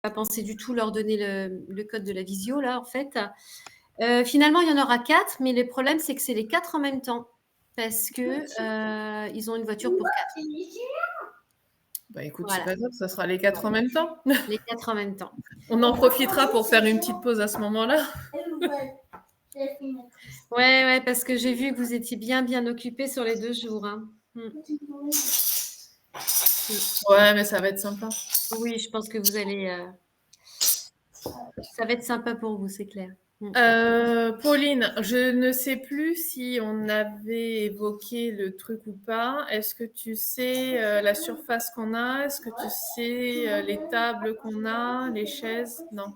pas pensé du tout leur donner le code de la visio, là, en fait. Finalement, il y en aura 4, mais le problème, c'est que c'est les 4 en même temps. Parce que ils ont une voiture pour 4. Bah écoute, c'est Voilà. pas grave, ça sera les 4 en même temps. Les 4 en même temps. On en profitera pour faire une petite pause à ce moment-là. Ouais, parce que j'ai vu que vous étiez bien occupés sur les 2 jours. Hein. Ouais, mais ça va être sympa. Oui, je pense que vous allez. Ça va être sympa pour vous, c'est clair. Pauline, je ne sais plus si on avait évoqué le truc ou pas. Est-ce que tu sais la surface qu'on a? Est-ce que tu sais les tables qu'on a, les chaises? Non.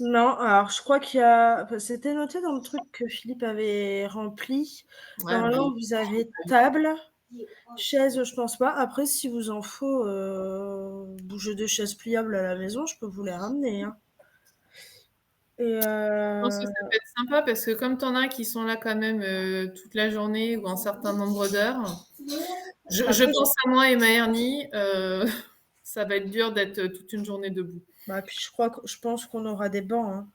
Non, alors je crois qu'il y a. C'était noté dans le truc que Philippe avait rempli. Ouais, Normalement, vous avez table, chaise, je pense pas. Après, si vous en faut bouger des chaises pliables à la maison, je peux vous les ramener. Hein. Et je pense que ça peut être sympa parce que comme tu en as qui sont là quand même toute la journée ou un certain nombre d'heures, je pense à moi et ma hernie, ça va être dur d'être toute une journée debout. Bah, puis je pense qu'on aura des bancs. Hein.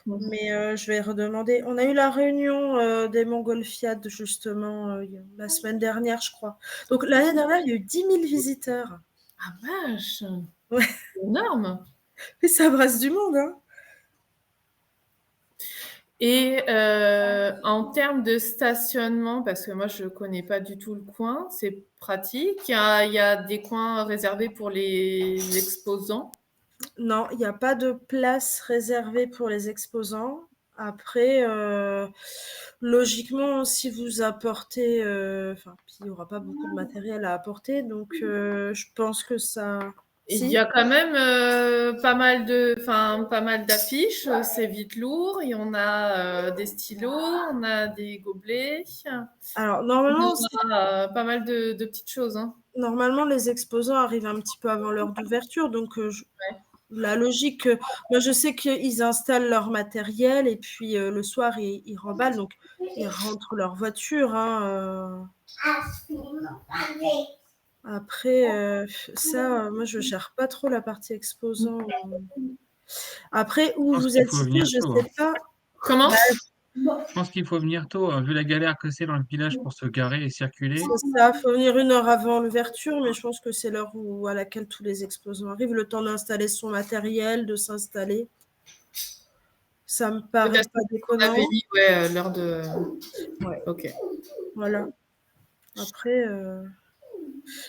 Mais je vais redemander. On a eu la réunion des Montgolfiades, justement, la semaine dernière, je crois. Donc, l'année dernière, il y a eu 10 000 visiteurs. Ah vache! Ouais. C'est énorme! Et ça brasse du monde, hein. Et en termes de stationnement, parce que moi, je ne connais pas du tout le coin, c'est pratique. Il y a des coins réservés pour les exposants? Non, il n'y a pas de place réservée pour les exposants. Après, logiquement, si vous apportez, puis il n'y aura pas beaucoup de matériel à apporter, donc je pense que ça. Il Si. y a quand même pas mal d'affiches, c'est vite lourd. Et on a des stylos, on a des gobelets. Alors, normalement, On a pas mal de petites choses. Hein. Normalement, les exposants arrivent un petit peu avant l'heure d'ouverture, donc Ouais. la logique, moi je sais qu'ils installent leur matériel et puis le soir ils remballent, donc ils rentrent leur voiture. Hein, Après, ça, moi je gère pas trop la partie exposant. Après, où vous êtes situé, je sais pas. Comment? Je pense qu'il faut venir tôt, vu la galère que c'est dans le village pour se garer et circuler. C'est ça, faut venir 1 heure avant l'ouverture, mais je pense que c'est l'heure à laquelle tous les exposants arrivent, le temps d'installer son matériel, de s'installer. Ça me paraît pas déconnant. On avait dit, l'heure de... Ouais. Ok. Voilà. Après,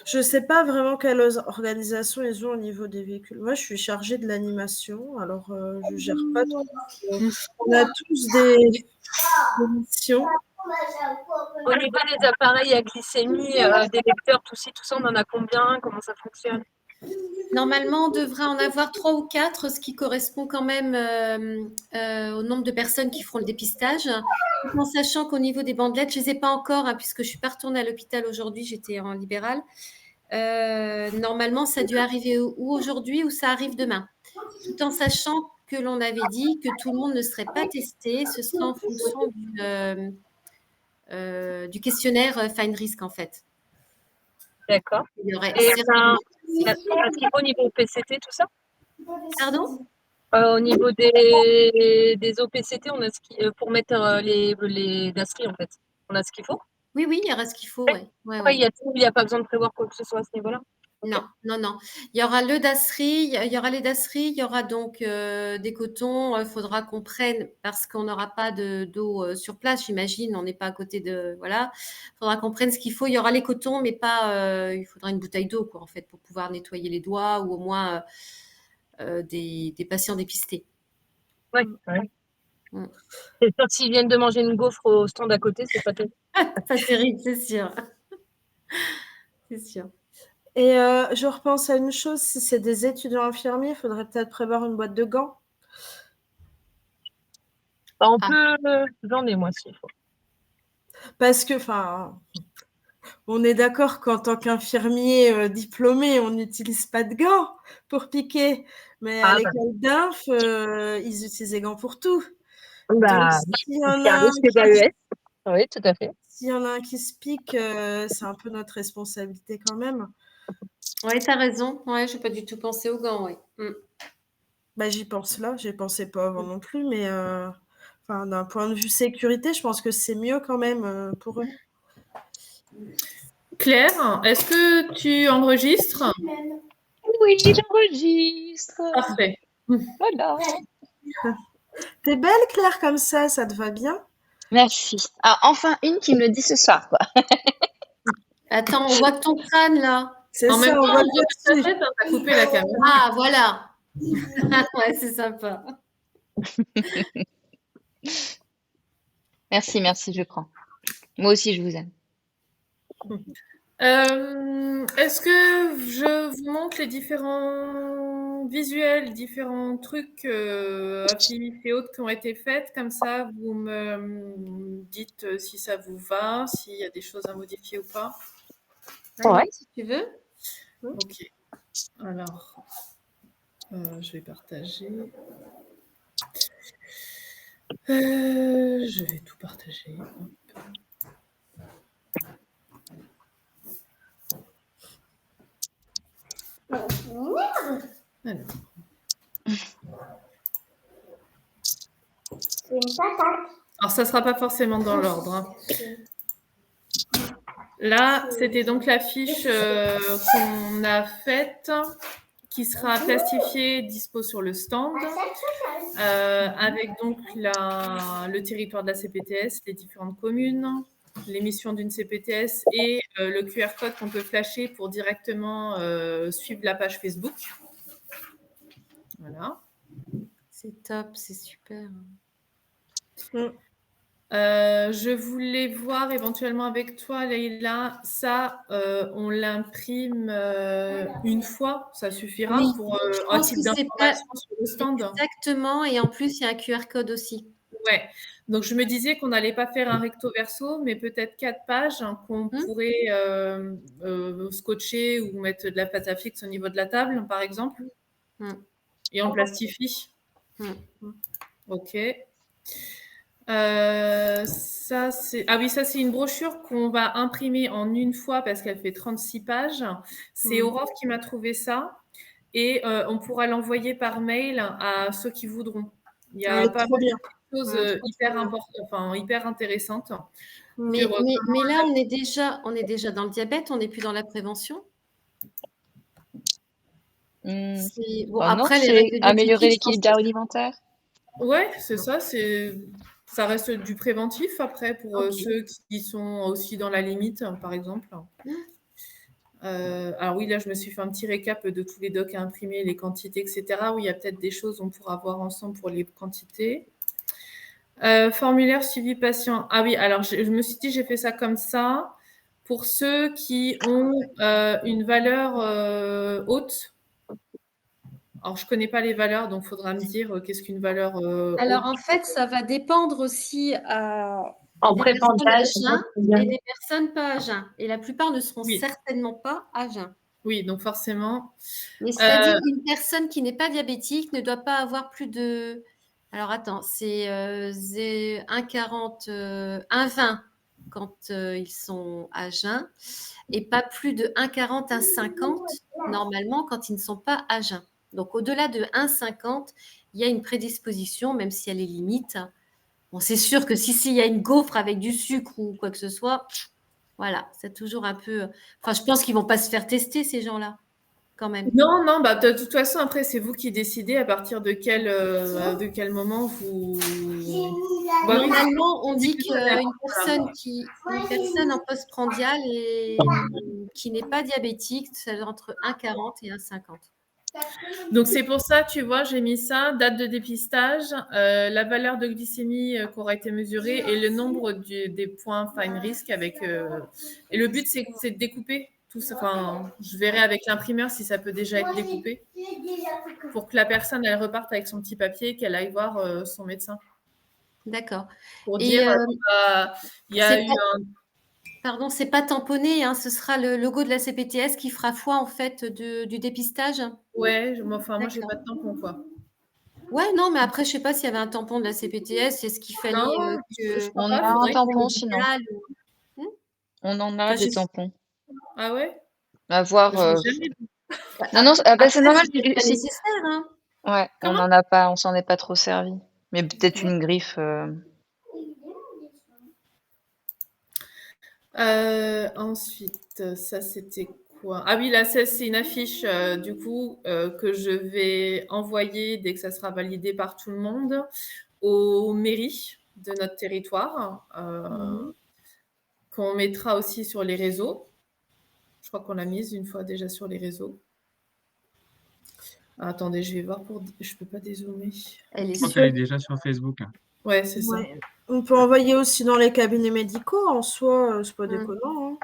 je sais pas vraiment quelle organisation ils ont au niveau des véhicules. Moi, je suis chargée de l'animation, alors je gère pas trop. On a tous des missions. Au niveau des appareils à glycémie, des lecteurs, tout ça, on en a combien? Comment ça fonctionne? Normalement, on devrait en avoir 3 ou 4, ce qui correspond quand même au nombre de personnes qui feront le dépistage. Tout en sachant qu'au niveau des bandelettes, je ne les ai pas encore, hein, puisque je ne suis pas retournée à l'hôpital aujourd'hui, j'étais en libéral. Normalement, ça a dû arriver ou aujourd'hui ou ça arrive demain. Tout en sachant que l'on avait dit que tout le monde ne serait pas testé, ce serait en fonction du questionnaire Find Risk, en fait. D'accord. Il y aurait Et est-ce qu'il faut au niveau PCT, tout ça? Pardon? Au niveau des OPCT, on a pour mettre les DASRI, en fait. On a ce qu'il faut? Oui, il y aura ce qu'il faut, ouais. Il y a tout, il n'y a pas besoin de prévoir quoi que ce soit à ce niveau-là? Non. Il y aura le DASRI, il y aura les DASRI, il y aura donc des cotons. Il faudra qu'on prenne, parce qu'on n'aura pas d'eau sur place, j'imagine, on n'est pas à côté de... Voilà. Il faudra qu'on prenne ce qu'il faut. Il y aura les cotons, mais pas... il faudra une bouteille d'eau, quoi, en fait, pour pouvoir nettoyer les doigts ou au moins des patients dépistés. Ouais. Et sauf s'ils viennent de manger une gaufre au stand à côté, c'est pas terrible. Pas terrible, c'est sûr. C'est sûr. Et je repense à une chose, si c'est des étudiants infirmiers, il faudrait peut-être prévoir une boîte de gants. On peut... J'en ai, moi, s'il faut. Parce que, on est d'accord qu'en tant qu'infirmier diplômé, on n'utilise pas de gants pour piquer. Mais à l'école d'inf, ils utilisent des gants pour tout. Donc, s'il y en a oui, tout à fait. S'il y en a un qui se pique, c'est un peu notre responsabilité quand même. Oui, tu as raison. Ouais, je n'ai pas du tout pensé aux gants, oui. Bah, j'y pense là, j'y pensais pas avant non plus, mais d'un point de vue sécurité, je pense que c'est mieux quand même pour eux. Claire, est-ce que tu enregistres? Oui, j'enregistre. Parfait. Voilà. T'es belle, Claire, comme ça te va bien? Merci. Ah, enfin une qui me le dit ce soir, quoi. Attends, on voit que ton crâne là. C'est En même ça, on temps, voit on voit que ta dessus. tête, hein, t'as coupé la caméra. Ah, voilà. Ouais, c'est sympa. Merci, je prends. Moi aussi, je vous aime. Est-ce que je vous montre les différents visuels, différents trucs, affiliés et autres qui ont été faits? Comme ça, vous me dites si ça vous va, s'il y a des choses à modifier ou pas. Ouais, si tu veux. Ok. Alors, je vais partager. Je vais tout partager. Alors. Alors, ça ne sera pas forcément dans l'ordre. Hein. Là, c'était donc l'affiche qu'on a faite, qui sera plastifiée, dispo sur le stand, avec donc le territoire de la CPTS, les différentes communes, les missions d'une CPTS et le QR code qu'on peut flasher pour directement suivre la page Facebook. Voilà. C'est top, c'est super. Je voulais voir éventuellement avec toi, Leïla, ça, on l'imprime une fois, ça suffira Oui, pour je un pense type que c'est pas d'information sur le stand. exactement, et en plus, il y a un QR code aussi. Ouais, donc je me disais qu'on n'allait pas faire un recto verso, mais peut-être 4 pages qu'on pourrait scotcher ou mettre de la pâte à fixe au niveau de la table, par exemple, et on plastifie. Ok. Ça, c'est une brochure qu'on va imprimer en une fois parce qu'elle fait 36 pages. C'est Aurore qui m'a trouvé ça et on pourra l'envoyer par mail à ceux qui voudront. Il y a pas mal de choses hyper importantes, enfin hyper intéressantes. Mais là, on est déjà dans le diabète, on n'est plus dans la prévention. Bon, après, c'est améliorer l'équilibre alimentaire. Ouais, c'est ça. Ça reste du préventif après pour ceux qui sont aussi dans la limite, par exemple. Alors oui, là, je me suis fait un petit récap de tous les docs à imprimer, les quantités, etc. Oui, il y a peut-être des choses qu'on pourra voir ensemble pour les quantités. Formulaire suivi patient. Ah oui, alors je me suis dit, j'ai fait ça comme ça. Pour ceux qui ont une valeur haute, alors, je ne connais pas les valeurs, donc il faudra me dire qu'est-ce qu'une valeur Alors, en fait, ça va dépendre aussi des personnes à jeun et des personnes pas à jeun. Et la plupart ne seront certainement pas à jeun. Oui, donc forcément. Mais c'est-à-dire qu'une personne qui n'est pas diabétique ne doit pas avoir plus de… Alors, attends, c'est 1,40, 1,20 quand ils sont à jeun et pas plus de 1,40, 1,50 normalement quand ils ne sont pas à jeun. Donc, au-delà de 1,50, il y a une prédisposition, même si elle est limite. Bon, c'est sûr que s'il y a une gaufre avec du sucre ou quoi que ce soit, voilà, c'est toujours un peu… Enfin, je pense qu'ils ne vont pas se faire tester, ces gens-là, quand même. Non, de toute façon, après, c'est vous qui décidez à partir de quel moment vous… Normalement, on dit qu'une personne en postprandial et qui n'est pas diabétique, c'est entre 1,40 et 1,50. Donc, c'est pour ça, tu vois, j'ai mis ça, date de dépistage, la valeur de glycémie qui aura été mesurée et le nombre des points fine risk avec… Et le but, c'est de découper tout ça. Enfin, je verrai avec l'imprimeur si ça peut déjà être découpé pour que la personne, elle reparte avec son petit papier, qu'elle aille voir son médecin. D'accord. Pour dire, il y a eu Pardon, c'est pas tamponné, hein, ce sera le logo de la CPTS qui fera foi en fait du dépistage. Ouais, enfin moi j'ai pas de tampon quoi. Ouais, non, mais après je sais pas s'il y avait un tampon de la CPTS, est-ce qu'il fallait que on a un tampon sinon. On en a des tampons. Ah ouais. À voir. Non, c'est normal. C'est pas nécessaire, hein. Ouais, Comment? on s'en est pas trop servi. Mais peut-être une griffe. Ensuite, ça c'était quoi? Ah oui, là, ça c'est une affiche du coup que je vais envoyer dès que ça sera validé par tout le monde aux mairies de notre territoire, qu'on mettra aussi sur les réseaux. Je crois qu'on l'a mise une fois déjà sur les réseaux. Ah, attendez, je vais voir je peux pas dézoomer. Je crois qu'elle est déjà sur Facebook. Ouais, c'est ça. Ouais. On peut envoyer aussi dans les cabinets médicaux, en soi, c'est pas déconnant. Hein.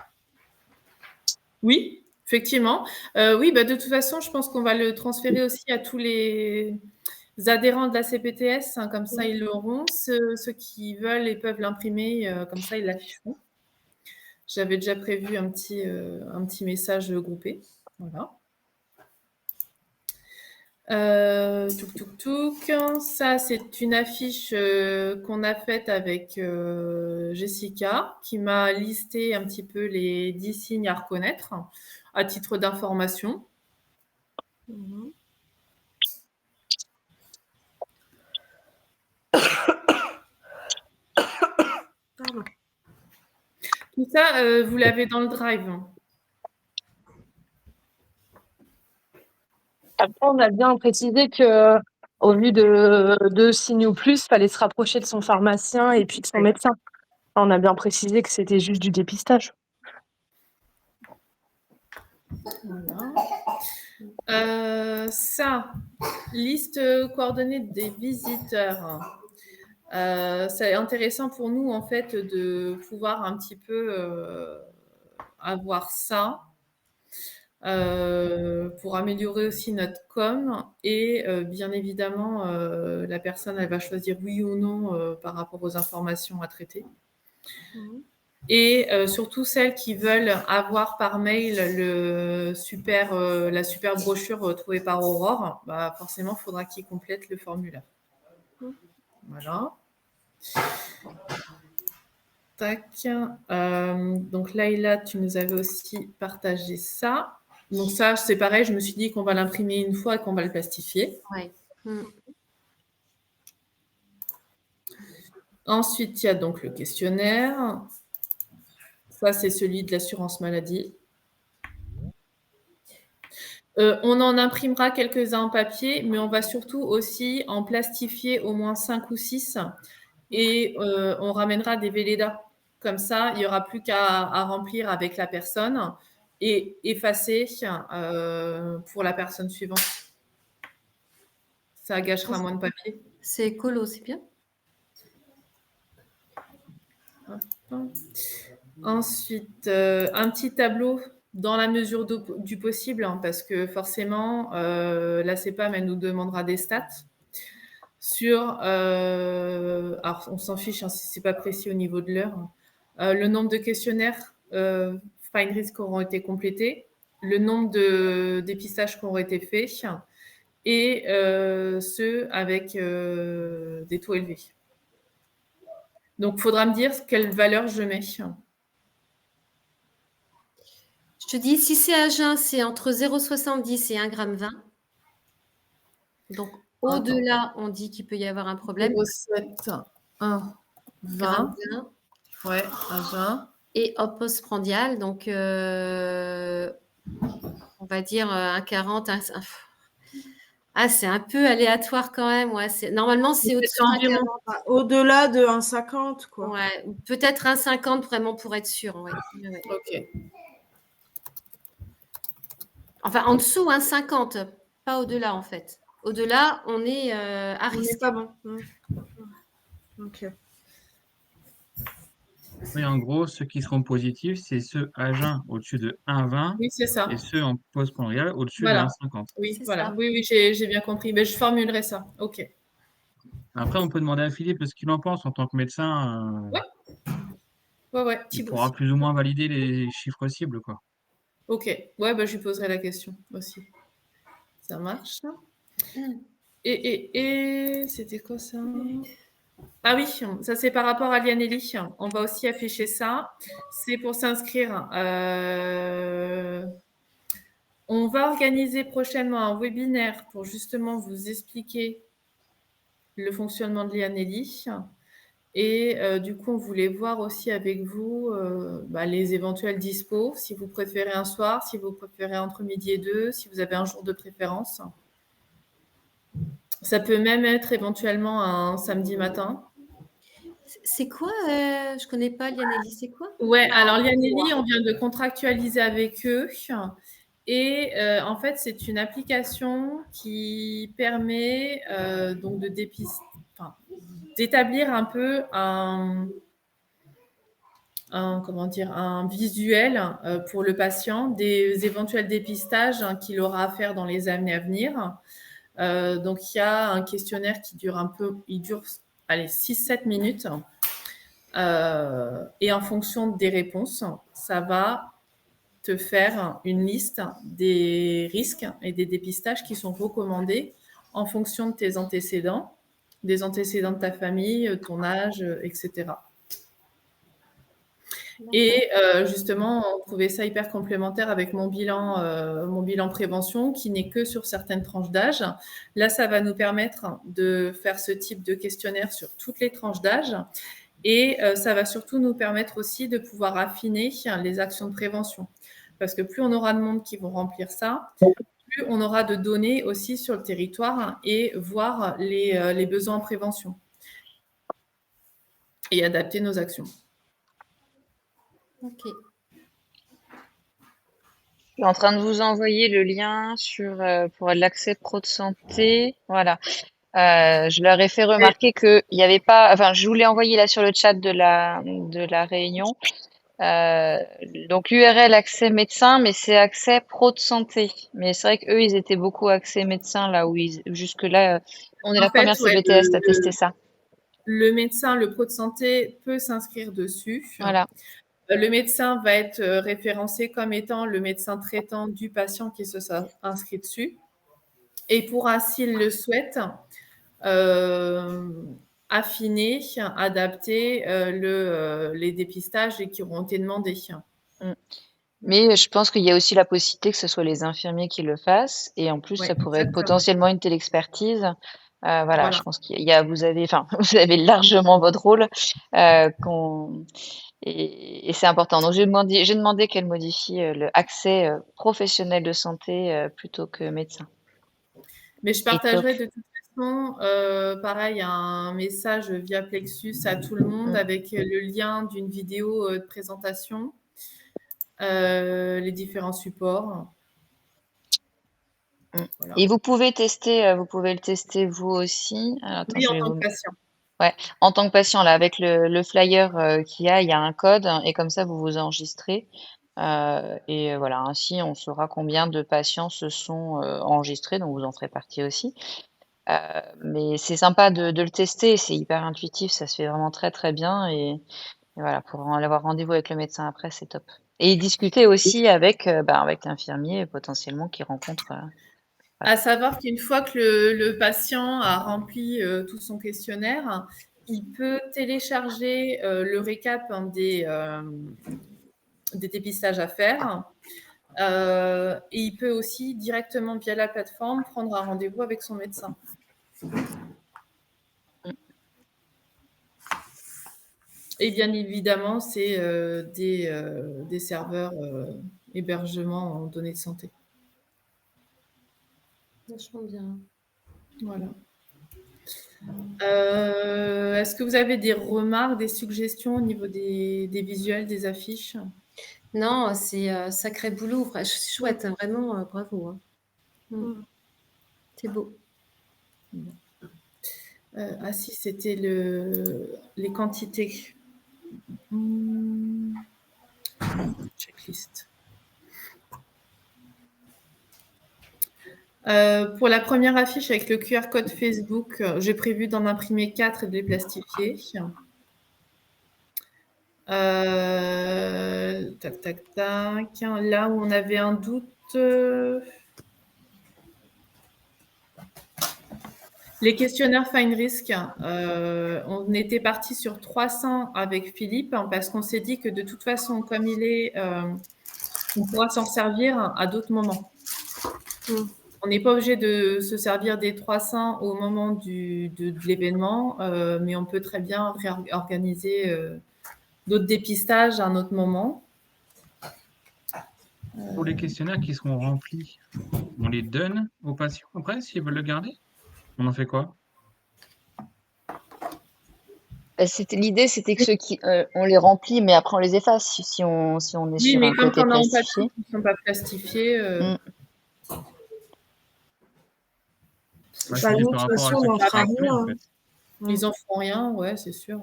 Oui, effectivement. Oui, bah, de toute façon, je pense qu'on va le transférer aussi à tous les adhérents de la CPTS, hein, comme ça ils l'auront. Ceux qui veulent et peuvent l'imprimer, comme ça ils l'afficheront. J'avais déjà prévu un petit message groupé. Voilà. Touc, touc, touc. Ça, c'est une affiche qu'on a faite avec Jessica, qui m'a listé un petit peu les 10 signes à reconnaître, à titre d'information. Pardon. Tout ça, vous l'avez dans le drive. Après, on a bien précisé que, au vu de 2 signes ou plus, fallait se rapprocher de son pharmacien et puis de son médecin. On a bien précisé que c'était juste du dépistage. Voilà. Ça, liste coordonnée des visiteurs. C'est intéressant pour nous, en fait, de pouvoir un petit peu avoir ça pour améliorer aussi notre com. Et bien évidemment, la personne, elle va choisir oui ou non par rapport aux informations à traiter. Et surtout celles qui veulent avoir par mail la super brochure trouvée par Aurore, bah forcément, il faudra qu'ils complètent le formulaire. Voilà. Tac. Donc Laïla, tu nous avais aussi partagé ça. Donc ça, c'est pareil, je me suis dit qu'on va l'imprimer une fois et qu'on va le plastifier. Ouais. Ensuite, il y a donc le questionnaire. Ça, c'est celui de l'assurance maladie. On en imprimera quelques-uns en papier, mais on va surtout aussi en plastifier au moins 5 ou 6 et on ramènera des Velleda. Comme ça, il n'y aura plus qu'à remplir avec la personne et effacer pour la personne suivante. Ça gâchera moins de papier. C'est écolo, c'est bien. Ensuite, un petit tableau dans la mesure du possible, hein, parce que forcément, la CEPAM, elle nous demandera des stats sur, alors on s'en fiche hein, si c'est pas précis au niveau de l'heure, le nombre de questionnaires Find Risk qui auront été complétés, le nombre de dépistages qui auront été faits et ceux avec des taux élevés. Donc, il faudra me dire quelle valeur je mets. Je te dis, si c'est à jeun, c'est entre 0,70 et 1,20 g. Donc, au-delà, on dit qu'il peut y avoir un problème. 0,7, 1, 20. Ouais, à jeun. Et postprandial, donc on va dire 1,40. Ah, c'est un peu aléatoire quand même. Ouais. Normalement, c'est au-dessus de 1,40. Au-delà de 1,50, quoi. Ouais, peut-être 1,50 vraiment pour être sûr. Ouais. Ok. Enfin, en dessous, 1,50, pas au-delà en fait. Au-delà, on est à risque. C'est pas bon. Ok. Oui, en gros, ceux qui seront positifs, c'est ceux à jeun au-dessus de 1,20 Oui, c'est ça. et ceux en postprandial au-dessus Voilà. de 1,50. Oui, voilà. Ça. Oui, j'ai bien compris. Mais je formulerai ça. Ok. Après, on peut demander à Philippe ce qu'il en pense en tant que médecin. Ouais. Il pourra plus ou moins valider les chiffres cibles, quoi. Ok. Ouais, bah, je lui poserai la question aussi. Ça marche. Et c'était quoi ça? Ah oui, ça c'est par rapport à Lianelli. On va aussi afficher ça. C'est pour s'inscrire On va organiser prochainement un webinaire pour justement vous expliquer le fonctionnement de l'IANELI. Et du coup, on voulait voir aussi avec vous les éventuels dispos, si vous préférez un soir, si vous préférez entre midi et 2, si vous avez un jour de préférence. Ça peut même être éventuellement un samedi matin. C'est quoi je connais pas l'IANELI, c'est quoi? Ouais, alors l'IANELI, on vient de contractualiser avec eux. Et en fait, c'est une application qui permet donc d'établir un peu un visuel pour le patient des éventuels dépistages qu'il aura à faire dans les années à venir. Donc, il y a un questionnaire qui dure 6-7 minutes. Et en fonction des réponses, ça va te faire une liste des risques et des dépistages qui sont recommandés en fonction de tes antécédents, des antécédents de ta famille, ton âge, etc. Et justement, on trouvait ça hyper complémentaire avec mon bilan prévention qui n'est que sur certaines tranches d'âge. Là, ça va nous permettre de faire ce type de questionnaire sur toutes les tranches d'âge. Et ça va surtout nous permettre aussi de pouvoir affiner les actions de prévention. Parce que plus on aura de monde qui vont remplir ça, plus on aura de données aussi sur le territoire et voir les besoins en prévention. Et adapter nos actions. Ok. Je suis en train de vous envoyer le lien pour l'accès pro de santé. Voilà. Je leur ai fait remarquer qu'il n'y avait pas. Enfin, je vous l'ai envoyé là sur le chat de la réunion. Donc l'URL accès médecin, mais c'est accès pro de santé. Mais c'est vrai qu'eux, ils étaient beaucoup accès médecin là où jusque-là, on est la première CBTS à tester ça. Le médecin, le pro de santé peut s'inscrire dessus. Voilà. Le médecin va être référencé comme étant le médecin traitant du patient qui se soit inscrit dessus. Et pourra, s'il le souhaite, affiner, adapter les dépistages qui auront été demandés. Mais je pense qu'il y a aussi la possibilité que ce soit les infirmiers qui le fassent. Et en plus, ça pourrait être potentiellement une téléexpertise. Voilà, je pense vous avez largement votre rôle. Et c'est important. Donc, j'ai demandé qu'elle modifie le accès professionnel de santé plutôt que médecin. Mais je partagerai de toute façon, pareil, un message via Plexus à tout le monde avec le lien d'une vidéo de présentation, les différents supports. Voilà. Et vous pouvez le tester vous aussi. Alors, attends, oui, en tant que patient. Ouais, en tant que patient, là, avec le flyer qu'il y a un code et comme ça, vous vous enregistrez. Et voilà, ainsi, on saura combien de patients se sont enregistrés, donc vous en ferez partie aussi. Mais c'est sympa de le tester, c'est hyper intuitif, ça se fait vraiment très très bien. Et voilà, pour avoir rendez-vous avec le médecin après, c'est top. Et discuter aussi avec l'infirmier potentiellement qui rencontre. À savoir qu'une fois que le patient a rempli tout son questionnaire, il peut télécharger le récap des dépistages à faire. Et il peut aussi directement via la plateforme prendre un rendez-vous avec son médecin. Et bien évidemment, c'est des serveurs hébergement en données de santé. Vachement bien. Voilà. Est-ce que vous avez des remarques, des suggestions au niveau des visuels, des affiches? Non, c'est sacré boulot. C'est chouette, hein, vraiment, bravo. Hein. C'est beau. Ah si, c'était les quantités. Checklist. Pour la première affiche avec le QR code Facebook, j'ai prévu d'en imprimer 4 et de les plastifier. Tac, tac, tac. Là où on avait un doute... Les questionnaires Find Risk, on était parti sur 300 avec Philippe parce qu'on s'est dit que de toute façon, comme il est, on pourra s'en servir à d'autres moments. On n'est pas obligé de se servir des 300 au moment de l'événement, mais on peut très bien organiser d'autres dépistages à un autre moment. Pour les questionnaires qui seront remplis, on les donne aux patients après, s'ils veulent le garder? On en fait quoi? L'idée, c'était que ceux qui, on les remplit, mais après on les efface si on est Oui, sur mais un comme côté on a en papier, plastifié. qui ne sont pas plastifiés, Mm. Bah, Bah, c'est nous, de par toute rapport à façon, ceux on qui n'en sont fera imprimés, en rien. fait. ils en feront rien, ouais, c'est sûr.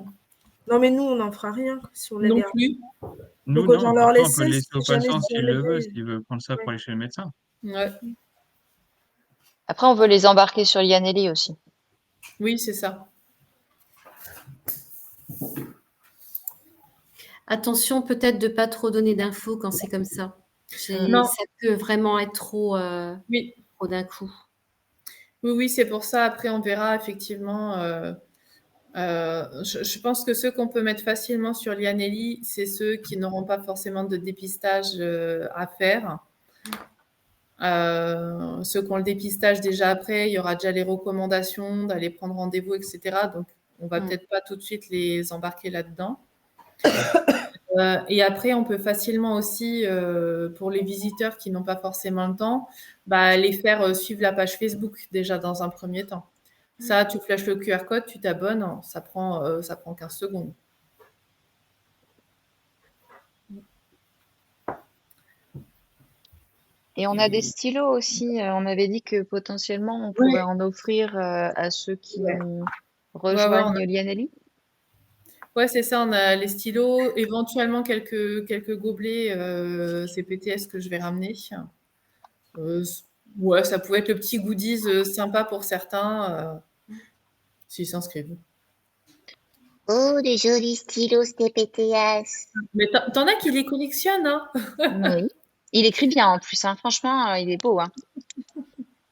Non, mais nous, on n'en fera rien si on les Non garde. plus. Nous, Donc, non. autant leur Après, on peut laisser le si laisser au jamais patient c'est s'il le veut, relevé. s'il veut prendre ça pour aller chez le médecin. Ouais. Après, on veut les embarquer sur Yaneli aussi. Oui, c'est ça. Attention peut-être de pas trop donner d'infos quand c'est comme ça. Non. Ça peut vraiment être trop Oui. d'un coup. Oui, c'est pour ça. Après, on verra effectivement. Je pense que ceux qu'on peut mettre facilement sur Lianelli, c'est ceux qui n'auront pas forcément de dépistage à faire. Ceux qui ont le dépistage déjà après, il y aura déjà les recommandations d'aller prendre rendez-vous, etc. Donc, on va peut-être pas tout de suite les embarquer là-dedans. Et après, on peut facilement aussi, pour les visiteurs qui n'ont pas forcément le temps, les faire suivre la page Facebook déjà dans un premier temps. Ça, tu flashes le QR code, tu t'abonnes, ça prend 15 secondes. Et on a des stylos aussi. On avait dit que potentiellement on pourrait en offrir à ceux qui rejoignent Lianelli. Ouais, c'est ça. On a les stylos, éventuellement quelques gobelets CPTS que je vais ramener. Ouais, ça pouvait être le petit goodies sympa pour certains s'ils s'inscrivent. Oh, des jolis stylos CPTS. Mais t'en as qui les collectionnent, hein? Oui. Il écrit bien en plus, hein. Franchement, il est beau. Hein.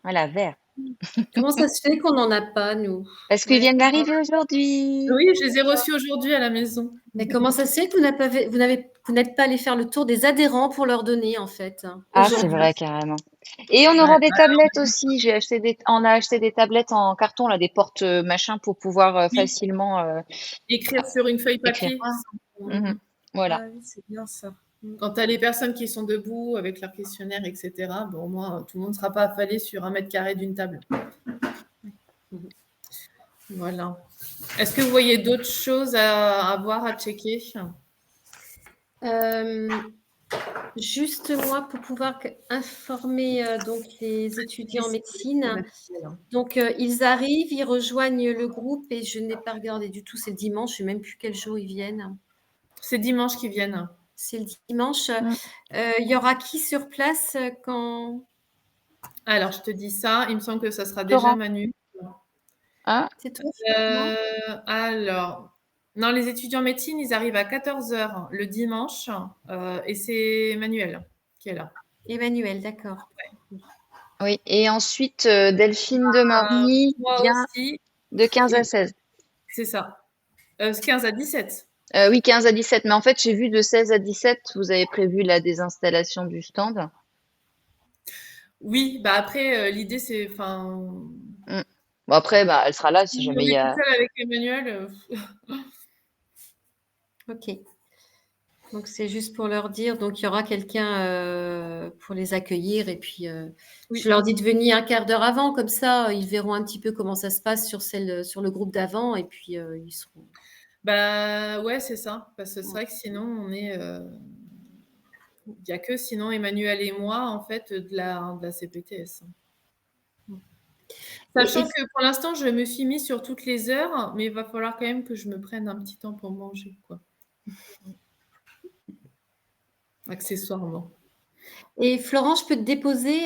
Voilà, vert. Comment ça se fait qu'on n'en a pas, nous? Parce qu'ils viennent d'arriver aujourd'hui. Oui, je les ai reçus aujourd'hui à la maison. Mais comment ça se fait que vous n'êtes pas allé faire le tour des adhérents pour leur donner, en fait? Ah, c'est vrai, carrément. Et on aura des tablettes aussi. On a acheté des tablettes en carton, là, des portes machin pour pouvoir facilement écrire sur une feuille papier. Voilà. Ah oui, c'est bien ça. Quand tu as les personnes qui sont debout avec leur questionnaire, etc., bon, au moins, tout le monde ne sera pas affalé sur 1 mètre carré d'une table. Voilà. Est-ce que vous voyez d'autres choses à voir, à checker? Juste moi, pour pouvoir informer donc les étudiants en médecine. Donc, ils arrivent, ils rejoignent le groupe et je n'ai pas regardé du tout, c'est le dimanche, je ne sais même plus quel jour ils viennent. C'est dimanche qu'ils viennent. C'est le dimanche. Il y aura qui sur place quand? Alors, je te dis ça. Il me semble que ça sera Florent. déjà Manu. Ah. C'est toi? Alors, non, les étudiants en médecine, ils arrivent à 14h le dimanche et c'est Emmanuel qui est là. Emmanuel, d'accord. Ouais. Oui, et ensuite, Delphine de Morny vient aussi. de 15 à 16. C'est ça. 15 à 17. Oui, 15 à 17. Mais en fait, j'ai vu de 16 à 17, vous avez prévu la désinstallation du stand. Oui, après, l'idée, c'est... Bon, après, elle sera là si jamais il y a... avec Emmanuel. Ok. Donc, c'est juste pour leur dire. Donc, il y aura quelqu'un pour les accueillir. Et puis, je leur dis de venir un quart d'heure avant. Comme ça, ils verront un petit peu comment ça se passe sur le groupe d'avant. Et puis, ils seront... ouais, c'est ça. Parce que c'est vrai que sinon, on est... Il n'y a que sinon Emmanuel et moi, en fait, de la CPTS. Sachant que pour l'instant, je me suis mis sur toutes les heures, mais il va falloir quand même que je me prenne un petit temps pour manger, quoi. Accessoirement. Et Florent, je peux te déposer,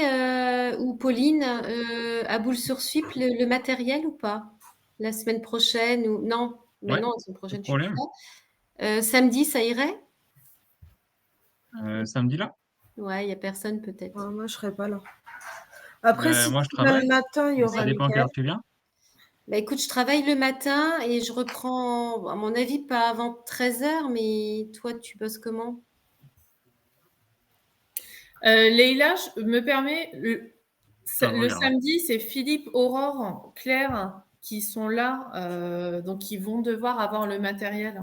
ou Pauline, à Boules-sur-Suippe, le matériel ou pas? La semaine prochaine ou... Non, mais Ouais, non, la semaine prochaine, pas de problème. Samedi, ça irait? Samedi là? Ouais, il n'y a personne peut-être. Moi, je ne serai pas là. Après, si moi, je tu viens travaille. le matin, il y aura Ça dépend quelle heure tu viens. Bah, écoute, je travaille le matin et je reprends, à mon avis, pas avant 13h, mais toi, tu bosses comment? Leïla, me permet... Attends, je Le regarde. samedi, c'est Philippe, Aurore, Claire qui sont là, donc ils vont devoir avoir le matériel.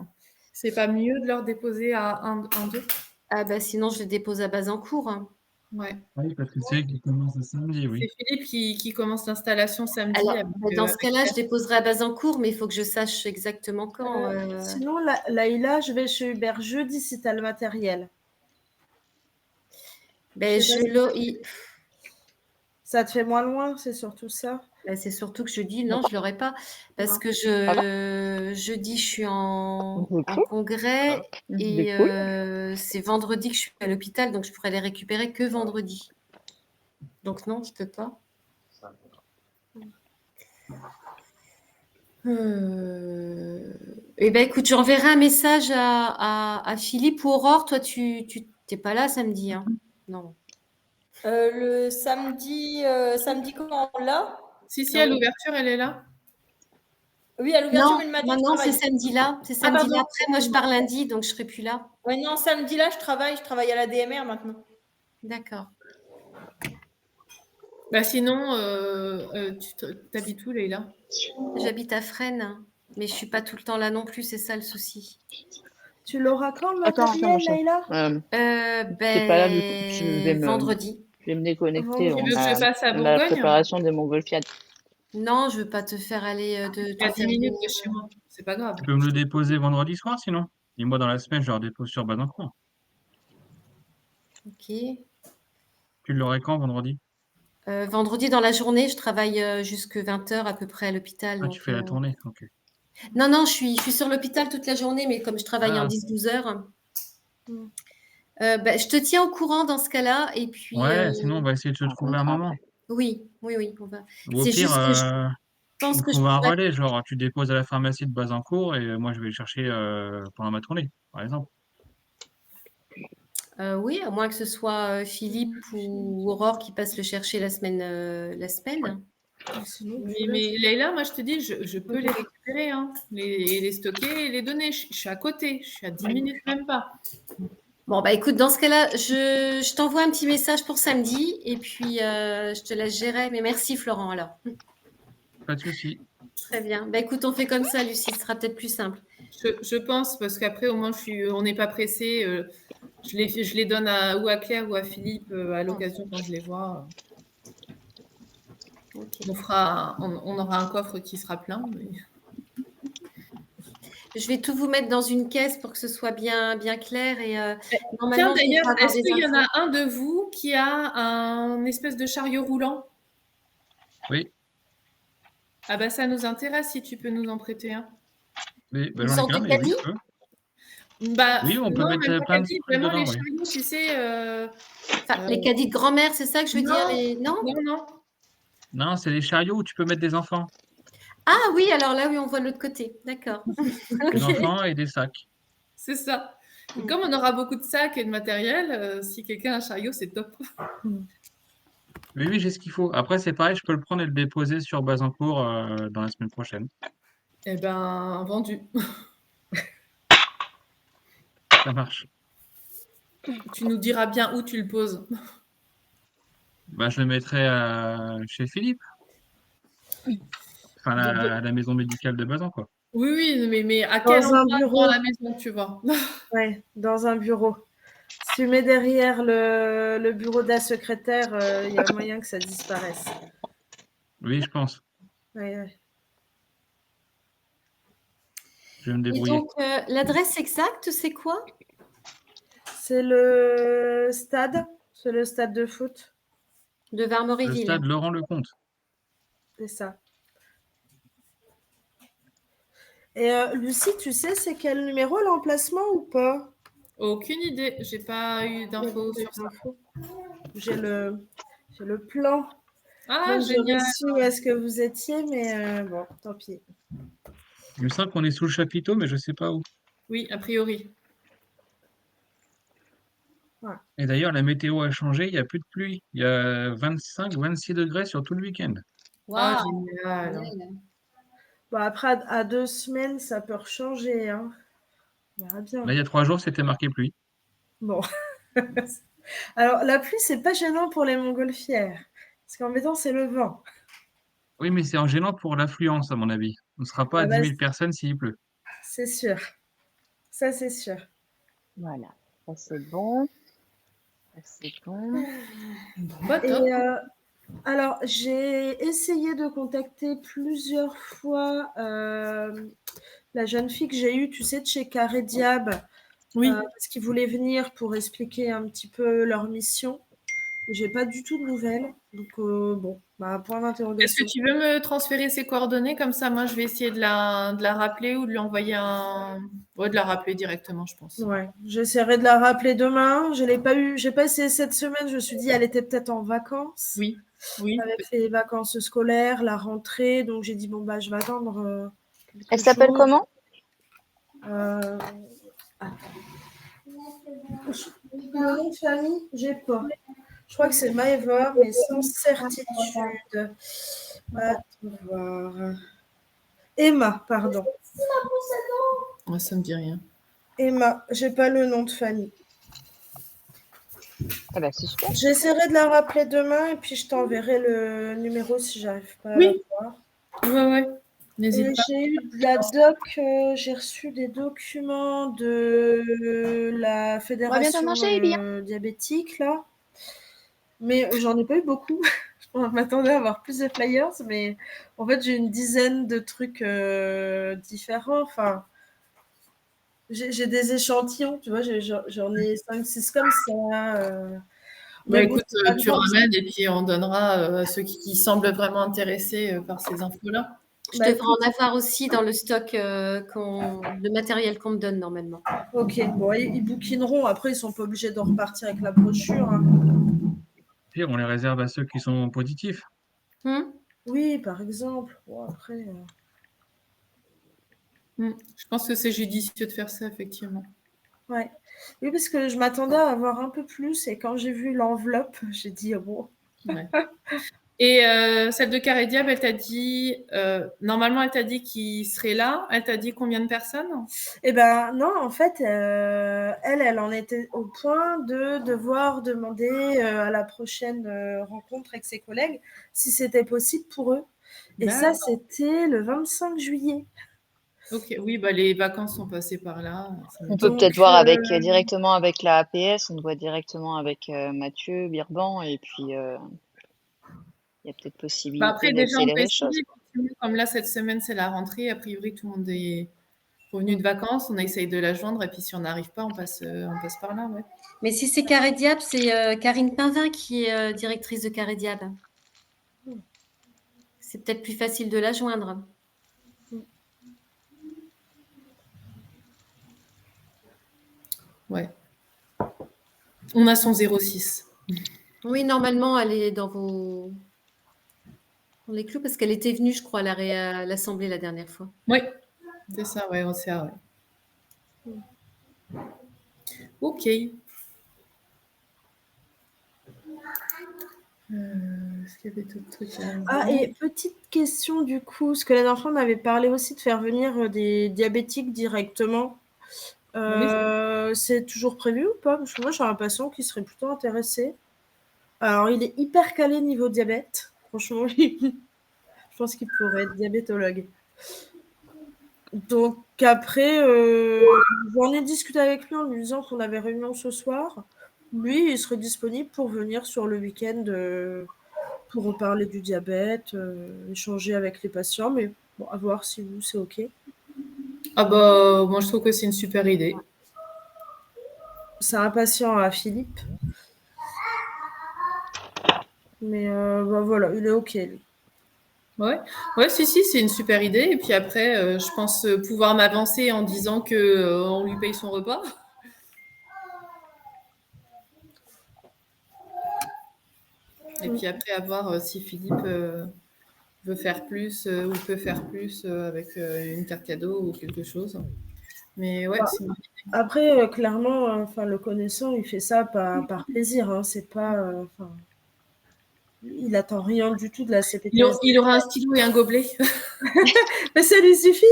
C'est pas mieux de leur déposer à 1-2? Ah bah sinon, je les dépose à Bazancourt. Ouais. Oui, parce que c'est eux qui commencent le samedi, C'est oui. Philippe qui commence l'installation samedi Alors, avec, dans ce avec cas-là, je Claire. déposerai à Bazancourt, mais il faut que je sache exactement quand. Sinon, Laïla, je vais chez Hubert jeudi si tu as le matériel. Ben, Je sais je pas le... il- Ça te fait moins loin, c'est surtout ça. ben, c'est surtout que jeudi, non, je ne l'aurai pas. Parce Non. que jeudi, je suis en Ok. congrès et Cool. c'est vendredi que je suis à l'hôpital, donc je pourrais les récupérer que vendredi. Donc non, je ne peux pas. Eh ben, écoute, j'enverrai un message à Philippe ou Aurore. Toi, tu n'es pas là samedi, hein? Non. Le samedi quand là? Si, à l'ouverture, elle est là. Oui, à l'ouverture, Non, mais le matin, non, je non, c'est travaille. samedi-là. C'est Ah, samedi-là. pardon. Après, moi, je pars lundi, donc je serai plus là. Ouais, non, samedi là, je travaille à la DMR maintenant. D'accord. Bah sinon, tu habites où, Leïla? J'habite à Fresnes, mais je suis pas tout le temps là non plus, c'est ça le souci. Tu l'auras quand le Attends, matériel, machin. Laïla T'es pas là, du coup. Je vais vendredi. me déconnecter. Vendredi. Tu veux que je passe à On a la Bourgogne? préparation des montgolfiades. Non, je veux pas te faire aller te À 10 faire minutes venir. de chez moi. C'est pas grave. Tu peux me le déposer vendredi soir, sinon. Et moi, dans la semaine, je le dépose sur Bazancourt. Ok. Tu l'aurais quand, vendredi? Vendredi dans la journée, je travaille jusque 20h à peu près à l'hôpital. Ah, Donc, tu fais la tournée, ok. non, je suis sur l'hôpital toute la journée, mais comme je travaille en Ah, 10-12 heures, je te tiens au courant dans ce cas-là. Et puis, ouais, sinon, on va essayer de se trouver un moment. oui, on va. Ou au C'est pire, juste que je pense on que je trouve un pourrais. relais, genre tu déposes à la pharmacie de Bazancourt et moi je vais le chercher pendant ma tournée, par exemple. Oui, à moins que ce soit Philippe ou Aurore qui passe le chercher la semaine. Sinon, Mais Leïla, moi, je te dis, je peux les récupérer, hein, les stocker et les donner. Je suis à côté. Je suis à 10 minutes, même pas. Bon, bah écoute, dans ce cas-là, je t'envoie un petit message pour samedi et puis je te laisse gérer. Mais merci Florent alors. Pas de souci. Très bien. Bah écoute, on fait comme ça, Lucie, ce sera peut-être plus simple. Je pense, parce qu'après, au moins, on n'est pas pressé. Je les donne ou à Claire ou à Philippe à l'occasion quand je les vois. Okay. On aura un coffre qui sera plein. Mais... Je vais tout vous mettre dans une caisse pour que ce soit bien clair. Et tiens, d'ailleurs, est-ce qu'il y en a un de vous qui a un espèce de chariot roulant? Oui. Ah bah ça nous intéresse si tu peux nous en prêter un. Mais j'en ai qu'un, mais oui, je peux. Bah, oui, on peut mettre plein de trucs vraiment dedans. les chariots, tu sais. Les caddies de grand-mère, c'est ça que je veux dire Non, non. Non, c'est les chariots où tu peux mettre des enfants. Ah oui, alors là, oui, on voit l'autre côté. D'accord. Des enfants et des sacs. C'est ça. Et comme on aura beaucoup de sacs et de matériel, si quelqu'un a un chariot, c'est top. Oui, j'ai ce qu'il faut. Après, c'est pareil, je peux le prendre et le déposer sur Bazancourt dans la semaine prochaine. Eh ben, vendu. Ça marche. Tu nous diras bien où tu le poses. Bah, je le mettrai chez Philippe. Enfin, à la maison médicale de Bazan, quoi. Oui, mais à quel endroit dans la maison, tu vois? Ouais, dans un bureau. Si tu mets derrière le bureau de la secrétaire, il y a moyen que ça disparaisse. Oui, je pense. Ouais. Je vais me débrouiller. Et donc, l'adresse exacte, c'est quoi? C'est le stade. C'est le stade de foot. De Varmeryville. Le stade Laurent-Lecomte. C'est ça. Et Lucie, tu sais c'est quel numéro l'emplacement ou pas? Aucune idée. J'ai pas eu d'infos sur ça. J'ai le plan. Ah, génial. Je su où est-ce que vous étiez, mais bon, tant pis. Il me semble qu'on est sous le chapiteau, mais je ne sais pas où. Oui, a priori. Ouais. Et d'ailleurs, la météo a changé, il n'y a plus de pluie. Il y a 25-26 degrés sur tout le week-end. Wow. Ah, génial. Bon, après, à 2 semaines, ça peut changer. Hein. On verra bien. Là, il y a 3 jours, c'était marqué pluie. Bon. Alors, la pluie, c'est pas gênant pour les montgolfières. Ce qui est embêtant, c'est le vent. Oui, mais c'est gênant pour l'affluence, à mon avis. On ne sera pas à Ah 10 bah, 000 personnes s'il pleut. c'est sûr. Ça, c'est sûr. Voilà, ça c'est bon. Ça c'est bon. Bon, bah, top. Et alors, j'ai essayé de contacter plusieurs fois la jeune fille que j'ai eue, tu sais, de chez Carré Diab, Oui. parce qu'ils voulaient venir pour expliquer un petit peu leur mission. J'ai pas du tout de nouvelles. Donc, bon, bah, point Est-ce d'interrogation. que tu veux me transférer ses coordonnées? Comme ça, moi, je vais essayer de la rappeler ou de lui envoyer un. Ouais, de la rappeler directement, je pense. Ouais, j'essaierai de la rappeler demain. Je l'ai pas eu, j'ai pas essayé cette semaine. Je me suis dit, elle était peut-être en vacances. Oui, oui. Avec les vacances scolaires, la rentrée. Donc, j'ai dit, bon, bah, je vais attendre quelque Elle s'appelle chose. comment? Attends. Le nom de famille, j'ai pas. Je crois que c'est Maeva, mais sans certitude. Attends voir. Emma, pardon. Ouais, ça me dit rien. Emma, j'ai pas le nom de famille. Ah bah c'est super. J'essaierai de la rappeler demain et puis je t'enverrai le numéro si j'arrive pas à la Oui. voir. Ouais. Et N'hésite pas. j'ai eu de la doc, j'ai reçu des documents de la fédération manger, diabétique là, mais j'en ai pas eu beaucoup. Je m'attendais à avoir plus de flyers, mais en fait j'ai une dizaine de trucs différents. Enfin, j'ai des échantillons, tu vois, j'en ai 5-6 comme ça. Bah, Mais bon, écoute, c'est pas tu grave. ramènes et puis on donnera à ceux qui semblent vraiment intéressés par ces infos-là. Je Bah, devrais en avoir aussi dans le stock, le matériel qu'on me donne normalement. Ok, bon, ils bouquineront. Après, ils sont pas obligés de repartir avec la brochure, hein. Pire, on les réserve à ceux qui sont positifs. Oui, par exemple. Bon, après, Je pense que c'est judicieux de faire ça, effectivement. ouais. Oui, parce que je m'attendais à avoir un peu plus et quand j'ai vu l'enveloppe, j'ai dit oh, bon. Ouais. Et celle de Carré Diab, elle t'a dit, normalement, elle t'a dit qu'il serait là. Elle t'a dit combien de personnes? Eh ben non, en fait, elle en était au point de devoir demander à la prochaine rencontre avec ses collègues si c'était possible pour eux. Et ça, c'était le 25 juillet. Ok, oui, bah, les vacances sont passées par là. On peut Donc, peut-être voir directement avec la APS, on voit directement avec Mathieu Birban et puis il y a peut-être possibilité après, déjà, on peut d'accélérer les choses. essayer. Comme là, cette semaine, c'est la rentrée. A priori, tout le monde est revenu de vacances. On essaye de la joindre et puis si on n'arrive pas, on passe par là. Ouais. Mais si c'est Carré Diab, c'est Karine Pinvin qui est directrice de Carré Diab. C'est peut-être plus facile de la joindre. Ouais. On a son 06. Oui, normalement, elle est dans les clous parce qu'elle était venue, je crois, à l'Assemblée la dernière fois. Oui, c'est ça, ouais, OCA, ouais. Ok. Est-ce qu'il y avait d'autres trucs et petite question du coup, parce que la dernière fois, on avait parlé aussi de faire venir des diabétiques directement. C'est toujours prévu ou pas? Parce que moi, j'ai un patient qui serait plutôt intéressé. Alors, il est hyper calé niveau diabète. Franchement, je pense qu'il pourrait être diabétologue. Donc après, j'en ai discuté avec lui en lui disant qu'on avait réunion ce soir. Lui, il serait disponible pour venir sur le week-end pour reparler du diabète, échanger avec les patients. Mais bon, à voir si vous, c'est OK. Ah bah, moi, je trouve que c'est une super idée. C'est un patient à Philippe. Mais bah, voilà, il est OK, lui. Ouais, si, c'est une super idée. Et puis après, je pense pouvoir m'avancer en disant qu'on lui paye son repas. Et puis après, à voir si Philippe veut faire plus ou peut faire plus avec une carte cadeau ou quelque chose. Mais ouais, c'est une idée. Après, clairement, le connaissant, il fait ça par plaisir. Hein, c'est pas, il attend rien du tout de la CPTS. Il aura un stylo et un gobelet. Mais ça lui suffit.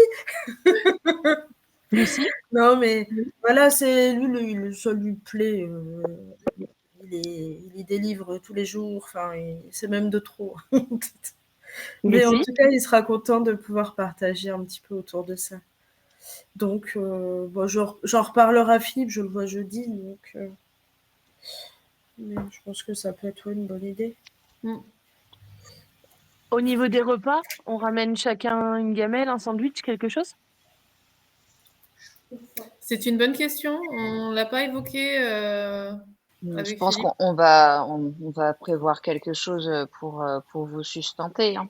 Lucie. Non, mais voilà, c'est lui, ça lui plaît. Il il y délivre tous les jours. Enfin, c'est même de trop. Mais Mais en si. tout cas, il sera content de pouvoir partager un petit peu autour de ça. Donc, bon, j'en reparlerai à Philippe, je le vois jeudi. Donc, mais je pense que ça peut être une bonne idée. Au niveau des repas, on ramène chacun une gamelle, un sandwich, quelque chose? C'est une bonne question. On l'a pas évoqué Je avec pense Philippe. qu'on va prévoir quelque chose pour vous sustenter, hein.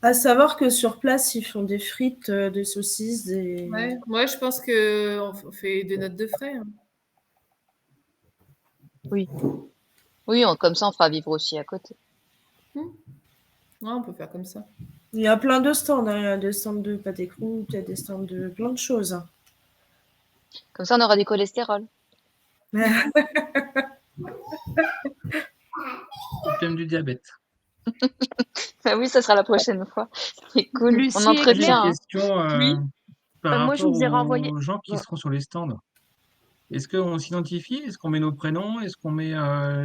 À savoir que sur place, ils font des frites, des saucisses, des... Ouais. Moi, je pense qu'on fait des notes de frais, hein. Oui, comme ça, on fera vivre aussi à côté. Ouais, on peut faire comme ça. Il y a plein de stands, hein. Il y a des stands de pâté croûte, il y a des stands de plein de choses, hein. Comme ça, on aura du cholestérol. Thème du diabète. Ah oui, ça sera la prochaine fois. C'est cool. Lucie On et J'ai une entretient, hein. question Oui. par Moi, je rapport vous ai renvoyé. aux gens qui Bon. seront sur les stands. Est-ce qu'on s'identifie? Est-ce qu'on met nos prénoms? Est-ce qu'on met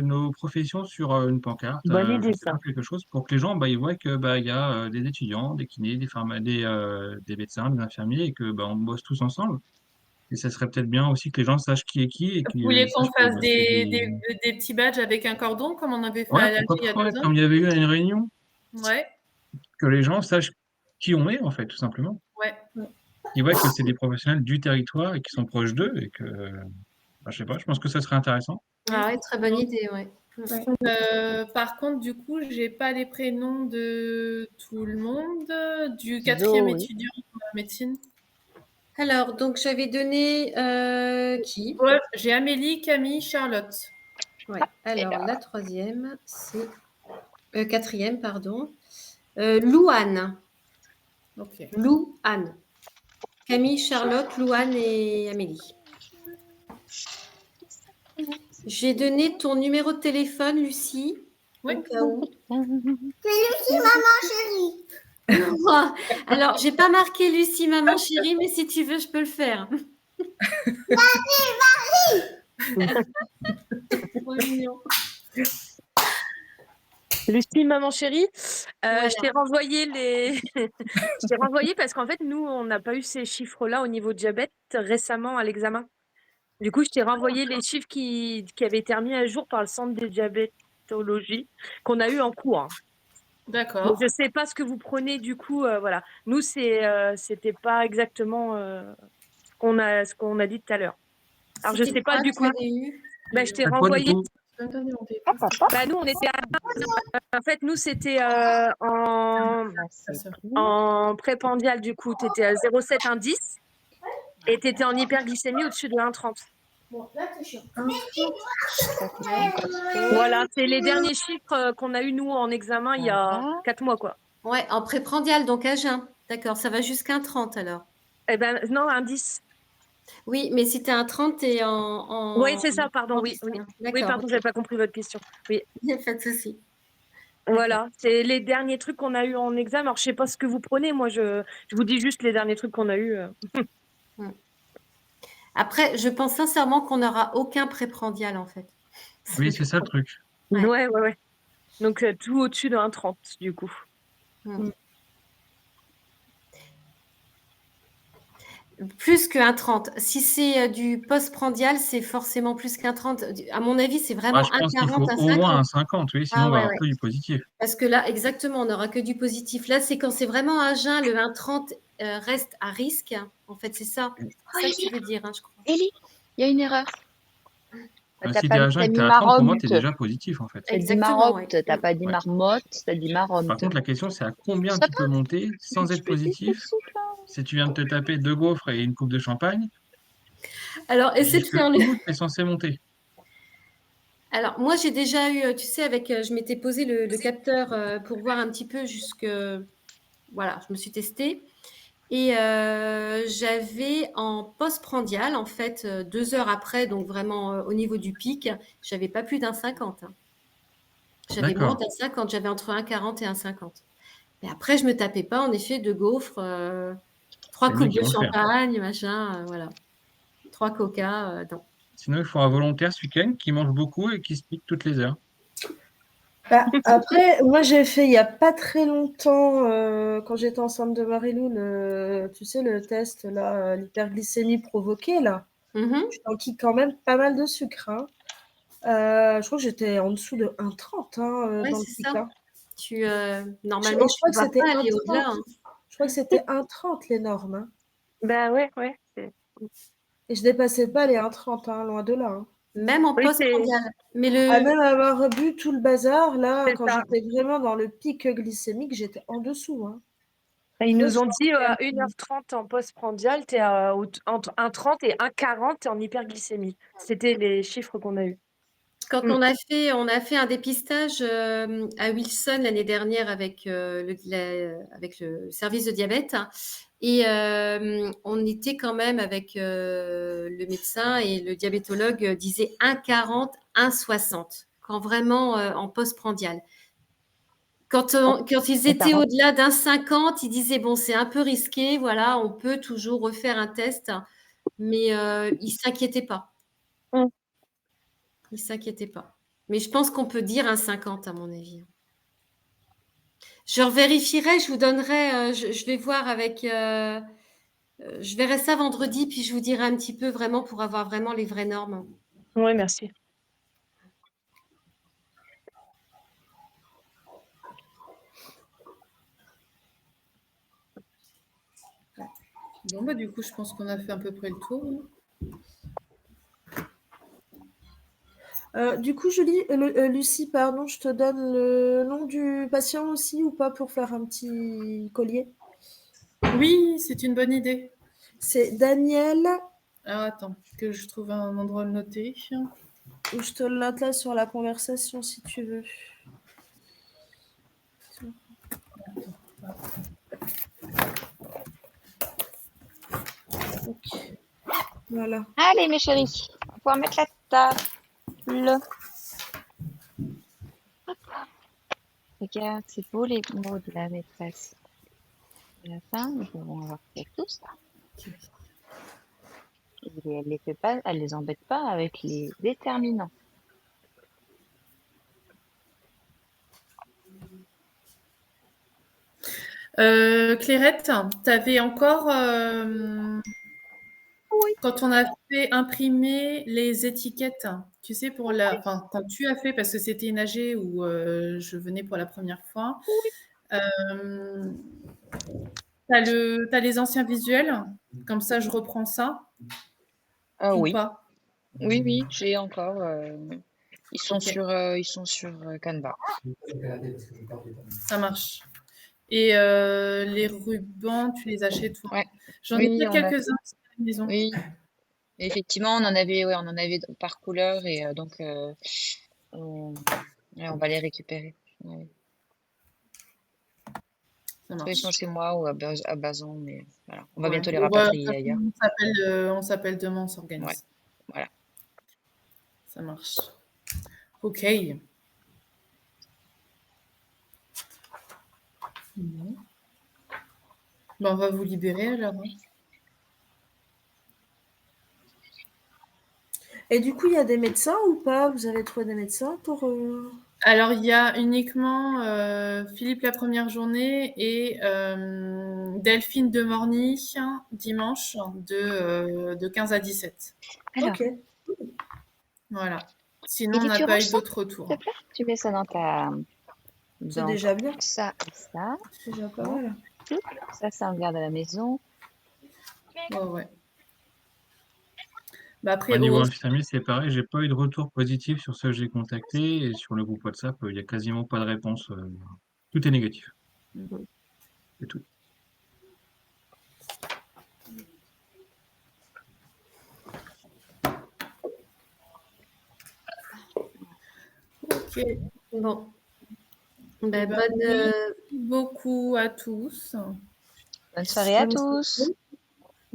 nos professions sur une pancarte? Bonne Je idée, sais ça. pas, quelque chose pour que les gens ils voient que il y a des étudiants, des kinés, des médecins, des infirmiers et que on bosse tous ensemble. Et ça serait peut-être bien aussi que les gens sachent qui est qui et Vous qu'ils vouliez qu'on sachent que fasse c'est des petits badges avec un cordon, comme on avait fait Ouais, à l'AG pourquoi il y a pas, ouais, 2 ans? comme il y avait eu à une réunion, Ouais, que les gens sachent qui on est en fait, tout simplement. ouais. Ils voient que c'est des professionnels du territoire et qui sont proches d'eux et que je sais pas, je pense que ça serait intéressant. Ah ouais, très bonne idée, ouais. Par contre, du coup, j'ai pas les prénoms de tout le monde. Du 4e Zoé. étudiant en médecine. Alors, donc j'avais donné qui? Ouais, j'ai Amélie, Camille, Charlotte. Ouais. Alors, la 3e, c'est... 4e, pardon. Louane. Ok. Louane. Camille, Charlotte, Louane et Amélie. J'ai donné ton numéro de téléphone, Lucie, Oui. au cas où. C'est Lucie, maman chérie. Alors, j'ai pas marqué Lucie, maman chérie, mais si tu veux, je peux le faire. Trop mignon. Lucie, maman chérie, Voilà. je t'ai renvoyé je t'ai renvoyé parce qu'en fait, nous, on n'a pas eu ces chiffres-là au niveau diabète récemment à l'examen. Du coup, je t'ai renvoyé les chiffres qui avaient été mis à jour par le centre de diabétologie qu'on a eu en cours. Donc, D'accord. je sais pas ce que vous prenez du coup, voilà. Nous, c'était pas exactement ce qu'on a dit tout à l'heure. Alors, je sais pas du coup. Je t'ai C'est quoi du renvoyé. coup? Nous, on était en fait, nous, c'était en préprandial, du coup, tu étais à 0,7 indice et tu étais en hyperglycémie au-dessus de 1,30. Voilà, c'est les derniers chiffres qu'on a eu nous en examen il y a 4 mois, quoi. Ouais, en préprandial, donc à jeun. D'accord, ça va jusqu'à un 30 alors. Eh ben non, un 10. Oui, mais si tu as un 30, tu es en... Oui, c'est ça, pardon. Oui, pardon, j'avais pas compris votre question. Oui. Il n'y a pas de souci. Voilà, c'est les derniers trucs qu'on a eu en examen. Alors, je sais pas ce que vous prenez. Moi, je vous dis juste les derniers trucs qu'on a eu. Après, je pense sincèrement qu'on n'aura aucun préprandial, en fait. Oui, c'est ça le truc. Ouais. Donc, tout au-dessus de 1,30, du coup. Plus qu'un 30. Si c'est du postprandial, c'est forcément plus qu'un 30. À mon avis, c'est vraiment Je un pense qu'il 40, faut un au moins 50. un 50, oui, sinon on va avoir que du positif. Parce que là, exactement, on n'aura que du positif. Là, c'est quand c'est vraiment à jeun, le 1,30 reste à risque. En fait, c'est ça. C'est ça que tu veux dire, je crois. Élie, il y a une erreur. Si tu es à jeun et que tu es à 30, pour moi, tu es déjà positif, en fait. Tu as dit marotte, tu n'as pas dit marmotte, tu as dit marotte. Par contre, la question, c'est à combien tu peux monter sans être positif si tu viens de te taper 2 gaufres et une coupe de champagne. Alors, essaie de faire où tu es censé monter? Alors, moi, j'ai déjà eu, tu sais, je m'étais posé le capteur pour voir un petit peu voilà, je me suis testée. Et j'avais en postprandial, en fait, 2 heures après, donc vraiment au niveau du pic, j'avais pas plus d'un 50. J'avais moins d'un 50, j'avais entre 1,40 et 1,50. Mais après, je me tapais pas, en effet, de gaufres, 3 coupes de champagne, machin, voilà. 3 coca, non. Sinon, il faut un volontaire ce week-end qui mange beaucoup et qui se pique toutes les heures. Bah, après, moi j'ai fait il n'y a pas très longtemps, quand j'étais enceinte de Marilou, tu sais, le test, là, l'hyperglycémie provoquée, là. Mhm. Je t'enquille quand même pas mal de sucre. Hein. Je crois que j'étais en dessous de 1,30 Ouais, dans le c'est pic. ça. Hein. Normalement, Je tu crois ne que vas c'était pas aller au-delà. 1,30. Je crois que c'était 1,30 les normes. Hein. Bah ouais. Et je dépassais pas les 1,30, loin de là. Hein. Même en Oui, post-prandial. Mais Même avoir bu tout le bazar, là, c'est quand ça. j'étais vraiment dans le pic glycémique, j'étais en dessous. Hein. Ils Moi, nous je ont dit pensais à 1h30 en postprandial, tu es entre 1h30 et 1h40 en hyperglycémie. C'était les chiffres qu'on a eus. quand Mm. on a fait un dépistage à Wilson l'année dernière avec, avec le service de diabète. Et on était quand même avec le médecin et le diabétologue disait 1,40, 1,60 quand vraiment en postprandial. Quand ils étaient au-delà d'1,50, ils disaient bon, c'est un peu risqué, voilà, on peut toujours refaire un test, mais ils s'inquiétaient pas. Mm. Ils s'inquiétaient pas. Mais je pense qu'on peut dire 1,50 à mon avis. Je revérifierai, je vous donnerai, je vais voir avec, je verrai ça vendredi, puis je vous dirai un petit peu vraiment pour avoir vraiment les vraies normes. Oui, merci. Bon, bah, du coup, je pense qu'on a fait à peu près le tour. Du coup, Lucie, pardon, je te donne le nom du patient aussi ou pas pour faire un petit collier? Oui, c'est une bonne idée. C'est Daniel. Alors, attends, que je trouve un endroit de noter. Ou je te le note là sur la conversation si tu veux. Ok. Voilà. Allez, mes chéris, on va pouvoir mettre la table. Hop. Regarde, c'est beau les mots de la maîtresse. À la fin, nous pouvons avoir fait tout ça. Et elle les fait pas, elle les embête pas avec les déterminants. Clairette, tu avais encore, Oui. quand on a fait imprimer les étiquettes, tu sais, quand tu as fait, parce que c'était une AG où je venais pour la première fois, t'as les anciens visuels, comme ça je reprends ça, ou Oui. pas? Oui, j'ai encore. Ils sont Ok. sur Canva. Ça marche. Et les rubans, tu les achètes où? Ouais. J'en ai Oui, peut-être on a quelques-uns à la maison. Oui. Effectivement, on en avait par couleur et donc on va les récupérer. Ouais. Ça Soit ils sont marche. chez moi ou à Bazon, mais voilà. On va Ouais. bientôt les Bon, bah, rapatrier ailleurs. on s'appelle demain, on Ouais, s'organise. voilà. Ça marche. Ok. Bon. Ben, on va vous libérer alors. Hein. Et du coup, il y a des médecins ou pas? Vous avez trouvé des médecins pour... Alors, il y a uniquement Philippe la première journée et Delphine de Morny dimanche de 15 à 17. Alors, Ok, Voilà. Sinon, on Edith, n'a tu pas ranges eu ça, d'autres s'il retours. te plaît? Tu mets ça dans ta... c'est Donc, déjà bien. ça et ça. C'est déjà pas Bon. mal. Ça, on garde à la maison. Ouais. Bah, après, Au niveau infirmier, c'est pareil, j'ai pas eu de retour positif sur ceux que j'ai contactés et sur le groupe WhatsApp, il y a quasiment pas de réponse. Tout est négatif. C'est tout. ok. Bon. Eh ben, merci beaucoup à tous. Bonne soirée à tous.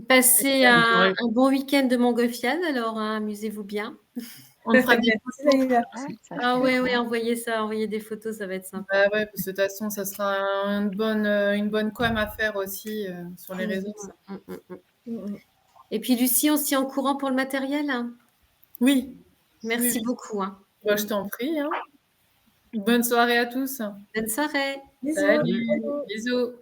Passez un bon week-end de montgolfiade, alors hein, amusez-vous bien. On fera des photos. Ah ouais, envoyez des photos, ça va être sympa. Bah ouais, parce que de toute façon, ça sera une bonne com à faire aussi sur les réseaux. Ça. Et puis Lucie, on se tient au courant pour le matériel? Oui. Merci Oui. beaucoup. Hein. Bah, je t'en prie. Hein. Bonne soirée à tous. Bonne soirée. Bisous. Salut. Bisous.